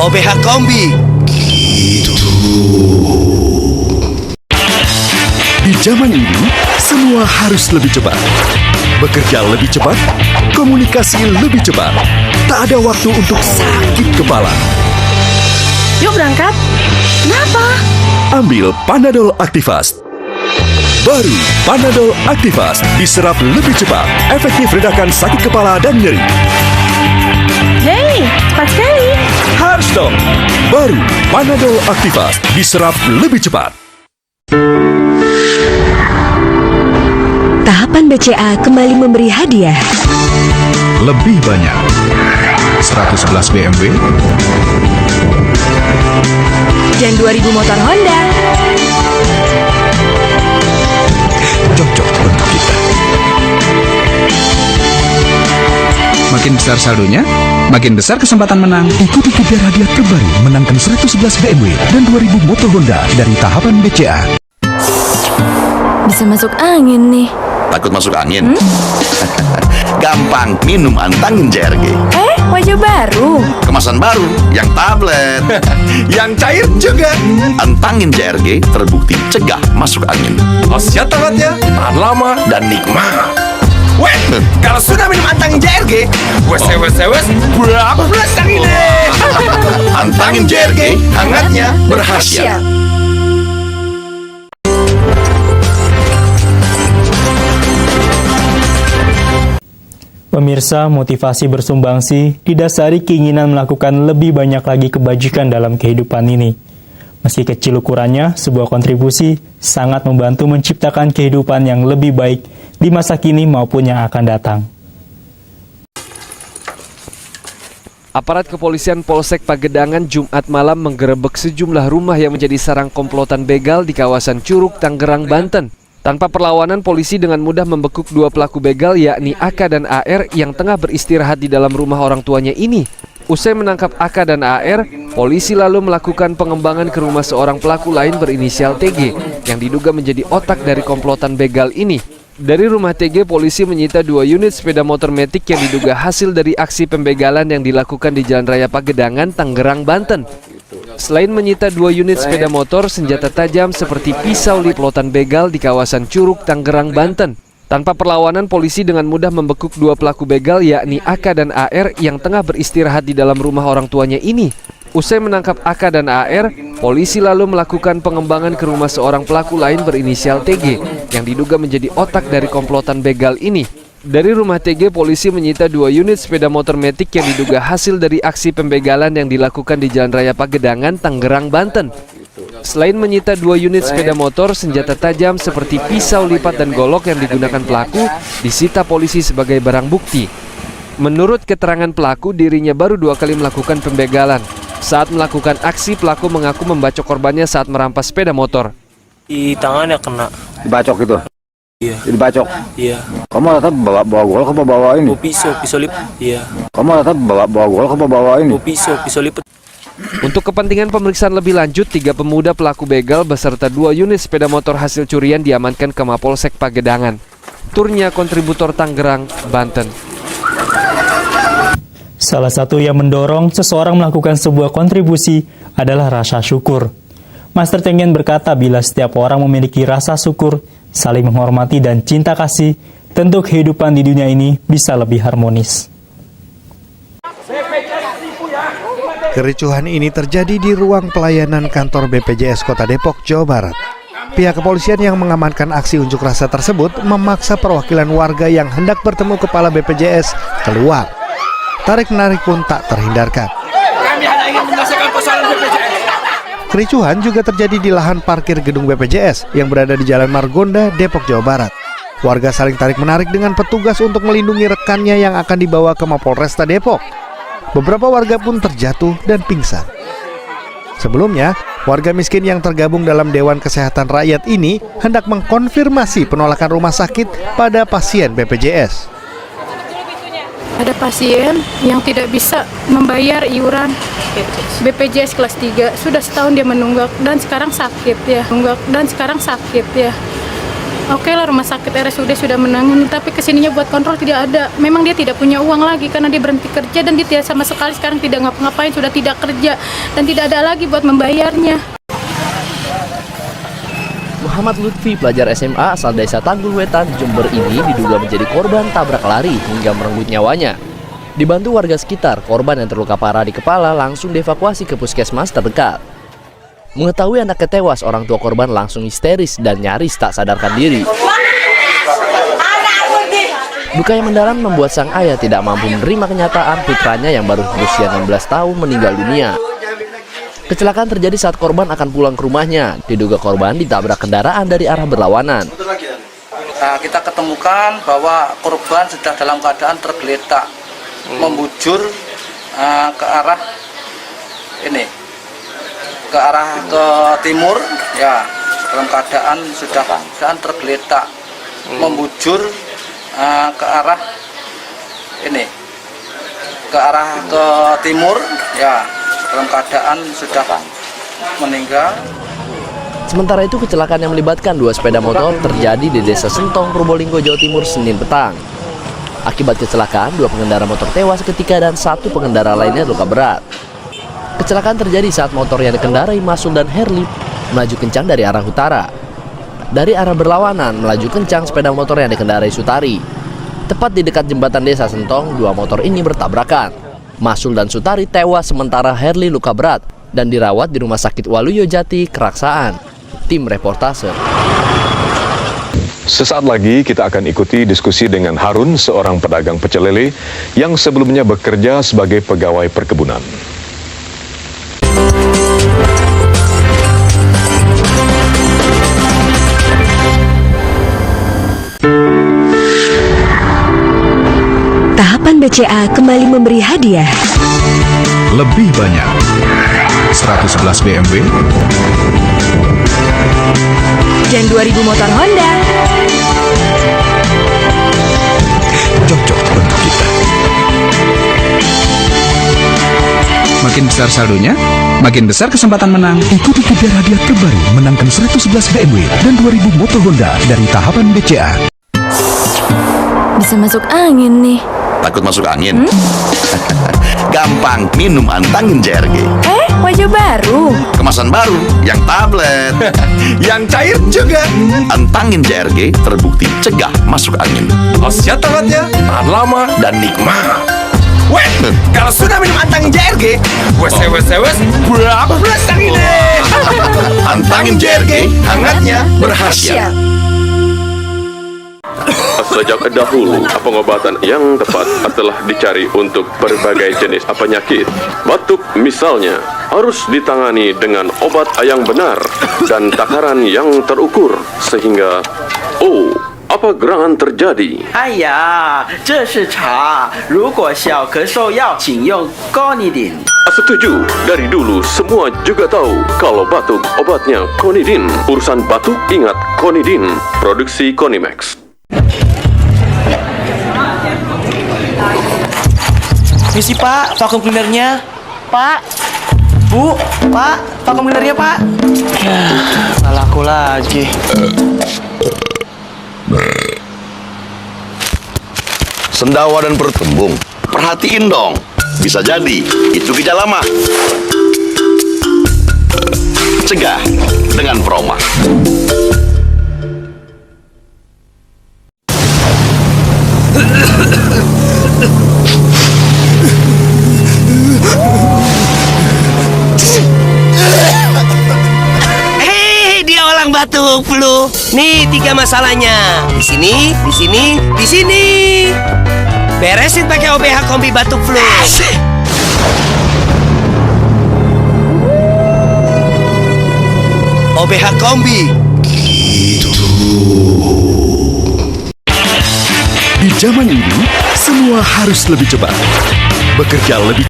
OBH Kombi. Di zaman ini, semua harus lebih cepat. Bekerja lebih cepat, komunikasi lebih cepat. Tak ada waktu untuk sakit kepala. Yuk berangkat. Kenapa? Ambil Panadol Activast. Baru Panadol Activast diserap lebih cepat, efektif redakan sakit kepala dan nyeri. Hei, cepat sekali. Harus dong. Baru Panadol Activast diserap lebih cepat. Tahapan BCA kembali memberi hadiah. Lebih banyak 111 BMW Dan 2000 motor Honda. cocok untuk kita. Makin besar saldonya, makin besar kesempatan menang. Ikuti kejar hadiah terbaru menangkan 111 BMW dan 2000 motor Honda dari tahapan BCA. Bisa masuk angin nih. Takut masuk angin? Gampang, minum Antangin JRG. Wajah baru. Kemasan baru, yang tablet, yang cair juga. Antangin JRG terbukti cegah masuk angin. Khasiat tahannya tahan lama Dan nikmat. Weh, kalau sudah minum Antangin JRG, wes berapa belas angin deh. Antangin JRG, hangatnya berkhasiat. Pemirsa, motivasi bersumbangsi didasari keinginan melakukan lebih banyak lagi kebajikan dalam kehidupan ini. Meski kecil ukurannya, sebuah kontribusi sangat membantu menciptakan kehidupan yang lebih baik di masa kini maupun yang akan datang. Aparat kepolisian Polsek Pagedangan Jumat malam menggerebek sejumlah rumah yang menjadi sarang komplotan begal di kawasan Curug, Tangerang, Banten. Tanpa perlawanan, polisi dengan mudah membekuk dua pelaku begal yakni AK dan AR yang tengah beristirahat di dalam rumah orang tuanya ini. Usai menangkap AK dan AR, polisi lalu melakukan pengembangan ke rumah seorang pelaku lain berinisial TG yang diduga menjadi otak dari komplotan begal ini. Dari rumah TG, polisi menyita 2 unit sepeda motor metik yang diduga hasil dari aksi pembegalan yang dilakukan di Jalan Raya Pagedangan, Tangerang, Banten. Selain menyita 2 unit sepeda motor, senjata tajam seperti pisau liplotan begal di kawasan Curug, Tangerang, Banten. Tanpa perlawanan, polisi dengan mudah membekuk dua pelaku begal yakni AK dan AR yang tengah beristirahat di dalam rumah orang tuanya ini. Usai menangkap AK dan AR, polisi lalu melakukan pengembangan ke rumah seorang pelaku lain berinisial TG yang diduga menjadi otak dari komplotan begal ini. Dari rumah TG, polisi menyita 2 unit sepeda motor metik yang diduga hasil dari aksi pembegalan yang dilakukan di Jalan Raya Pagedangan, Tangerang, Banten. Selain menyita 2 unit sepeda motor, senjata tajam seperti pisau lipat dan golok yang digunakan pelaku disita polisi sebagai barang bukti. Menurut keterangan pelaku, dirinya baru 2 kali melakukan pembegalan. Saat melakukan aksi, pelaku mengaku membacok korbannya saat merampas sepeda motor. Di tangannya kena. Dibacok gitu? Iya. Dibacok? Iya. Kamu tetap bawa golok apa bawa ini? Bawa pisau lipet. Iya. Kamu tetap bawa golok apa bawa ini? Bawa pisau lipet. Untuk kepentingan pemeriksaan lebih lanjut, 3 pemuda pelaku begal beserta 2 unit sepeda motor hasil curian diamankan ke Mapolsek Pagedangan. Turnya kontributor Tangerang, Banten. Salah satu yang mendorong seseorang melakukan sebuah kontribusi adalah rasa syukur. Master Tengen berkata bila setiap orang memiliki rasa syukur, saling menghormati dan cinta kasih, tentu kehidupan di dunia ini bisa lebih harmonis. Kericuhan ini terjadi di ruang pelayanan kantor BPJS Kota Depok, Jawa Barat. Pihak kepolisian yang mengamankan aksi unjuk rasa tersebut memaksa perwakilan warga yang hendak bertemu kepala BPJS keluar. Tarik-menarik pun tak terhindarkan. Kami hanya ingin menyelesaikan persoalan BPJS. Kericuhan juga terjadi di lahan parkir gedung BPJS yang berada di Jalan Margonda, Depok, Jawa Barat. Warga saling tarik-menarik dengan petugas untuk melindungi rekannya yang akan dibawa ke Mapolresta Depok. Beberapa warga pun terjatuh dan pingsan. Sebelumnya, warga miskin yang tergabung dalam Dewan Kesehatan Rakyat ini hendak mengkonfirmasi penolakan rumah sakit pada pasien BPJS. Ada pasien yang tidak bisa membayar iuran BPJS kelas 3. Sudah setahun dia menunggak dan sekarang sakit ya. Oke lah, rumah sakit RSUD sudah menangani, tapi kesininya buat kontrol tidak ada. Memang dia tidak punya uang lagi karena dia berhenti kerja dan dia tidak sama sekali sekarang tidak ngapa-ngapain, sudah tidak kerja dan tidak ada lagi buat membayarnya. Muhammad Lutfi, pelajar SMA asal desa Tanggul Wetan, Jember ini diduga menjadi korban tabrak lari hingga merenggut nyawanya. Dibantu warga sekitar, korban yang terluka parah di kepala langsung dievakuasi ke puskesmas terdekat. Mengetahui anaknya tewas, orang tua korban langsung histeris dan nyaris tak sadarkan diri. Duka yang mendalam membuat sang ayah tidak mampu menerima kenyataan putranya yang baru berusia 16 tahun meninggal dunia. Kecelakaan terjadi saat korban akan pulang ke rumahnya. Diduga korban ditabrak kendaraan dari arah berlawanan. Nah, kita ketemukan bahwa korban sudah dalam keadaan tergeletak, membujur ke arah ini, ke arah ke timur, ya, dalam keadaan sudah tergeletak, membujur ke arah ini, ke arah ke timur, ya, dalam keadaan sudah meninggal. Sementara itu, kecelakaan yang melibatkan dua sepeda motor terjadi di Desa Sentong, Probolinggo, Jawa Timur, Senin petang. Akibat kecelakaan, dua pengendara motor tewas ketika dan satu pengendara lainnya luka berat. Kecelakaan terjadi saat motor yang dikendarai Masul dan Herli melaju kencang dari arah utara. Dari arah berlawanan, melaju kencang sepeda motor yang dikendarai Sutari. Tepat di dekat jembatan Desa Sentong, dua motor ini bertabrakan. Masul dan Sutari tewas sementara Herli luka berat dan dirawat di Rumah Sakit Waluyo Jati, Keraksaan. Tim reportase. Sesaat lagi kita akan ikuti diskusi dengan Harun, seorang pedagang pecel lele yang sebelumnya bekerja sebagai pegawai perkebunan. Tahapan BCA kembali memberi hadiah. Lebih banyak 111 BMW Dan 2000 motor Honda. Cocok untuk kita. Makin besar saldonya, makin besar kesempatan menang. Ikuti kejar hadiah terbaru menangkan 111 BMW dan 2000 motor Honda dari tahapan BCA. Bisa masuk angin nih. Takut masuk angin? Gampang, minum Antangin JRG. Wajah baru. Kemasan baru, yang tablet, yang cair juga. Antangin JRG terbukti cegah masuk angin. Khasiat tangannya tahan lama dan nikmat. Weh, kalau sudah minum Antangin JRG, wes berapa belas ini? Antangin JRG, hangatnya berkhasiat. Sejak dahulu, pengobatan yang tepat telah dicari untuk berbagai jenis penyakit. Batuk misalnya, harus ditangani dengan obat yang benar dan takaran yang terukur, sehingga, apa gerangan terjadi? 哎呀，这是茶。如果小咳嗽药，请用 Conidin。 Setuju, dari dulu semua juga tahu kalau batuk obatnya Conidin. Urusan batuk ingat Conidin, produksi Conimax. Misi Pak, vakum cleanernya. Pak, Bu, Pak, vakum cleanernya Pak. Ya, salah aku lagi. Sendawa dan perut kembung, perhatiin dong. Bisa jadi itu gejala mah. Cegah dengan Proma. Dia orang batuk flu. Nih 3 masalahnya. Di sini, di sini, di sini. Beresin pakai OBH Kombi batuk flu. OBH Kombi. Di zaman ini, semua harus lebih cepat. Bekerja lebih